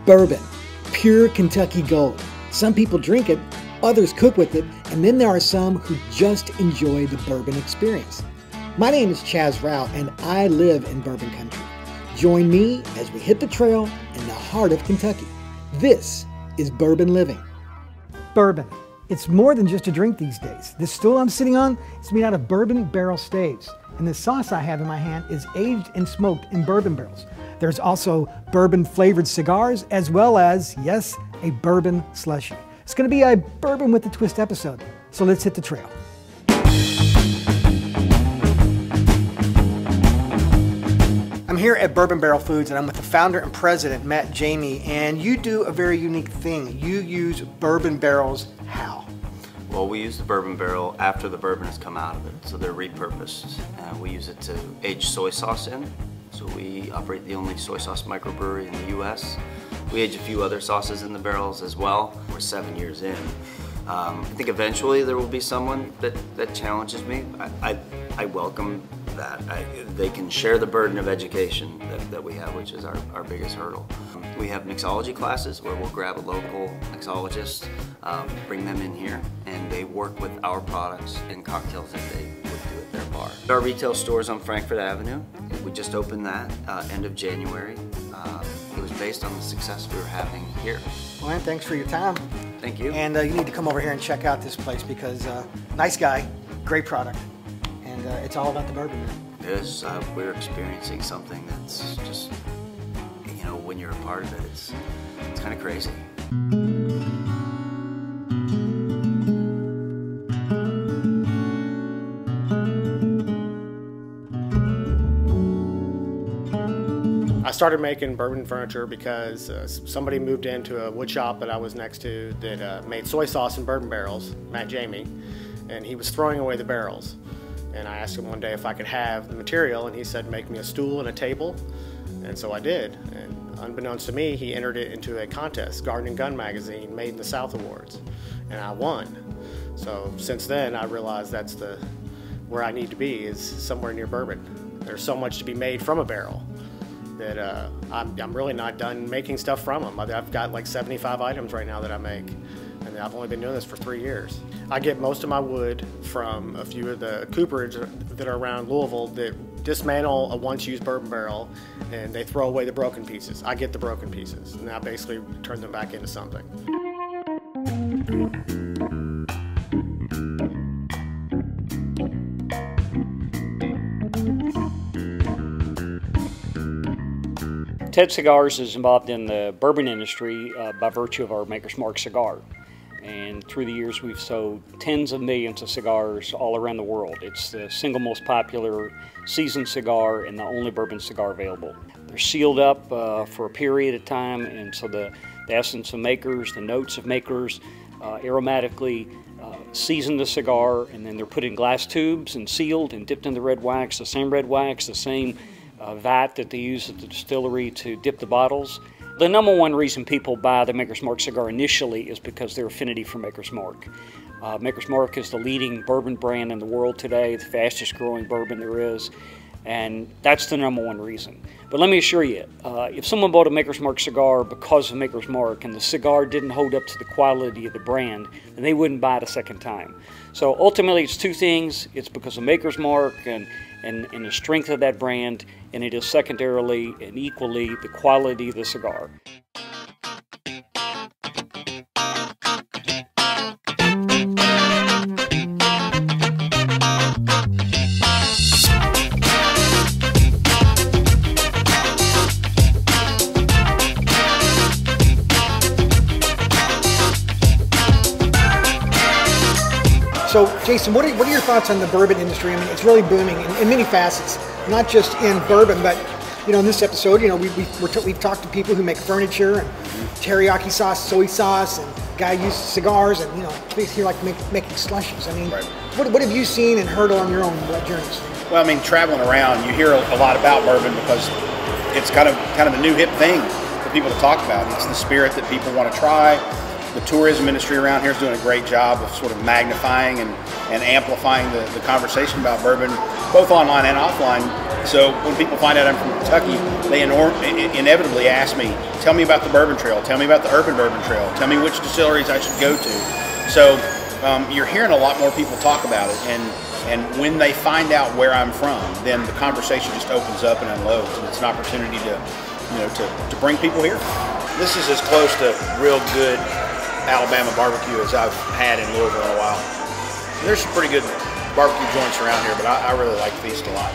Bourbon, pure Kentucky gold. Some people drink it, others cook with it, and then there are some who just enjoy the bourbon experience. My name is Chaz and I live in bourbon country. Join me as we hit the trail in the heart of Kentucky. This is Bourbon Living. Bourbon. It's more than just a drink these days. This stool I'm sitting on is made out of bourbon barrel staves. And the sauce I have in my hand is aged and smoked in bourbon barrels. There's also bourbon flavored cigars, as well as, yes, a bourbon slushie. It's gonna be a bourbon with a twist episode. So let's hit the trail. I'm here at Bourbon Barrel Foods and I'm with the founder and president, Matt Jamie, and you do a very unique thing. You use bourbon barrels how? Well, we use the bourbon barrel after the bourbon has come out of it, so they're repurposed. We use it to age soy sauce in. So we operate the only soy sauce microbrewery in the US. We age a few other sauces in the barrels as well. We're 7 years in. I think eventually there will be someone that challenges me. I welcome that. They can share the burden of education that we have, which is our biggest hurdle. We have mixology classes where we'll grab a local mixologist, bring them in here, and they work with our products and cocktails that they would do at their bar. Our retail store is on Frankfort Avenue. We just opened that end of January. It was based on the success we were having here. Well, thanks for your time. Thank you. And you need to come over here and check out this place because nice guy, great product, and it's all about the bourbon. It is. We're experiencing something that's just, you know, when you're a part of it, it's kind of crazy. I started making bourbon furniture because somebody moved into a wood shop that I was next to that made soy sauce in bourbon barrels, Matt Jamie, and he was throwing away the barrels. And I asked him one day if I could have the material, and he said make me a stool and a table, and so I did. And unbeknownst to me, he entered it into a contest, Garden and Gun magazine, Made in the South Awards, and I won. So since then, I realized that's where I need to be, is somewhere near bourbon. There's so much to be made from a barrel that I'm really not done making stuff from them. I've got like 75 items right now that I make, and I've only been doing this for 3 years. I get most of my wood from a few of the cooperage that are around Louisville that dismantle a once-used bourbon barrel and they throw away the broken pieces. I get the broken pieces, and I basically turn them back into something. Ted Cigars is involved in the bourbon industry by virtue of our Maker's Mark cigar. And through the years, we've sold tens of millions of cigars all around the world. It's the single most popular seasoned cigar and the only bourbon cigar available. They're sealed up for a period of time, and so the essence of Makers, the notes of Makers, aromatically season the cigar, and then they're put in glass tubes and sealed and dipped in the red wax, the same red wax, the same vat that they use at the distillery to dip the bottles. The number one reason people buy the Maker's Mark cigar initially is because their affinity for Maker's Mark. Maker's Mark is the leading bourbon brand in the world today, the fastest growing bourbon there is, and that's the number one reason. But let me assure you, if someone bought a Maker's Mark cigar because of Maker's Mark and the cigar didn't hold up to the quality of the brand, then they wouldn't buy it a second time. So ultimately it's two things. It's because of Maker's Mark and the strength of that brand, and it is secondarily and equally the quality of the cigar. So, Jason, what are your thoughts on the bourbon industry? I mean, it's really booming in many facets, not just in bourbon, but you know, in this episode, you know, we've talked to people who make furniture and teriyaki sauce, soy sauce, and guy uses cigars, and you know, basically like making slushies. I mean, what have you seen and heard on your own journeys? Well, I mean, traveling around, you hear a lot about bourbon because it's kind of the new hip thing for people to talk about. It's the spirit that people want to try. The tourism industry around here is doing a great job of sort of magnifying and amplifying the conversation about bourbon, both online and offline. So when people find out I'm from Kentucky, they inevitably ask me, tell me about the Bourbon Trail, tell me about the Urban Bourbon Trail, tell me which distilleries I should go to. So you're hearing a lot more people talk about it, and when they find out where I'm from, then the conversation just opens up and unloads, and it's an opportunity to, to bring people here. This is as close to real good Alabama barbecue as I've had in Louisville in a while. There's some pretty good barbecue joints around here, but I really like Feast a lot.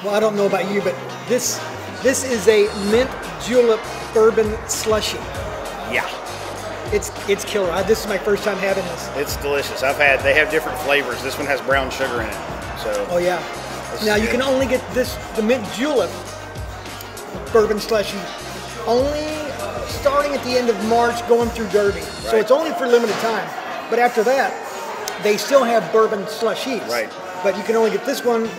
Well, I don't know about you, but this is a mint julep bourbon slushy. Yeah. It's killer. This is my first time having this. It's delicious. They have different flavors. This one has brown sugar in it. So. Oh yeah. Now you can only get the mint julep bourbon slushy only starting at the end of March, going through Derby. Right. So it's only for limited time. But after that, they still have bourbon slushies. Right. But you can only get this one,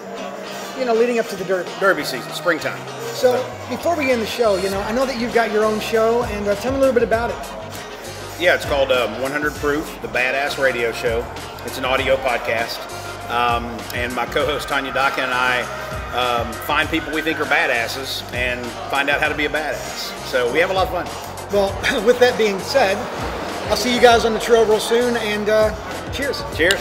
leading up to the Derby. Derby season, springtime. So before we end the show, I know that you've got your own show, and tell me a little bit about it. Yeah, it's called 100 Proof, the Badass Radio Show. It's an audio podcast. And my co-host Tanya Dockin and I find people we think are badasses and find out how to be a badass. So we have a lot of fun. Well, with that being said, I'll see you guys on the trail real soon, and cheers. Cheers.